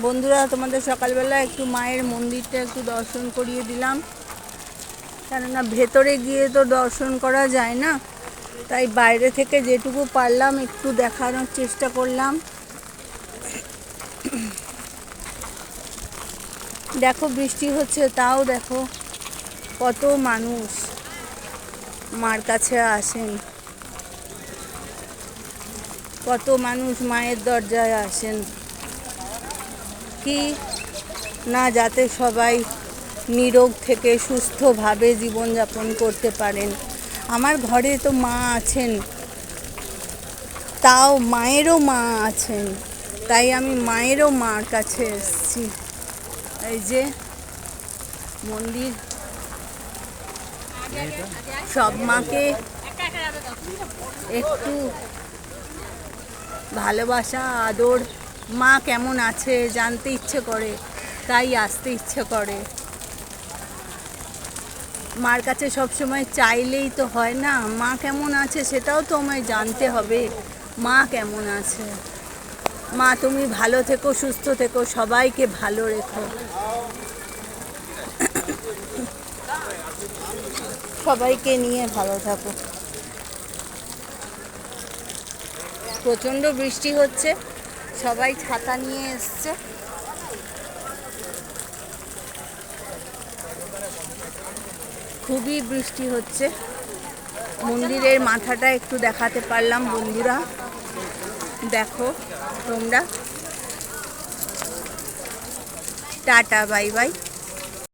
বন্ধুরা, তোমাদের সকালবেলা একটু মায়ের মন্দিরটা একটু দর্শন করিয়ে দিলাম, কেননা ভেতরে গিয়ে তো দর্শন করা যায় না, তাই বাইরে থেকে যেটুকু পারলাম একটু দেখানোর চেষ্টা করলাম। দেখো বৃষ্টি হচ্ছে, তাও দেখো কত মানুষ মার কাছে আসেন, কত মানুষ মায়ের দরজায় আসেন কি না, যাতে সবাই নিরোগ থেকে সুস্থভাবে জীবনযাপন করতে পারেন। আমার ঘরে তো মা আছেন, তাও মায়েরও মা আছেন, তাই আমি মায়েরও মার কাছে এসেছি। এই যে মন্দির, সব মাকে একটু ভালোবাসা আদর, মা কেমন আছে জানতে ইচ্ছে করে, তাই আসতে ইচ্ছে করে। মার কাছে সবসময় চাইলেই তো হয় না, মা কেমন আছে সেটাও তো আমায় জানতে হবে। মা কেমন আছে? মা তুমি ভালো থেকো, সুস্থ থেকো, সবাইকে ভালো রেখো, সবাইকে নিয়ে ভালো থাকো। প্রচণ্ড বৃষ্টি হচ্ছে, সবাই ছাতা নিয়ে এসছে। খুবই বৃষ্টি হচ্ছে। মন্দিরের মাথাটা একটু দেখাতে পারলাম বন্ধুরা, দেখো তোমরা। Tata, bye bye.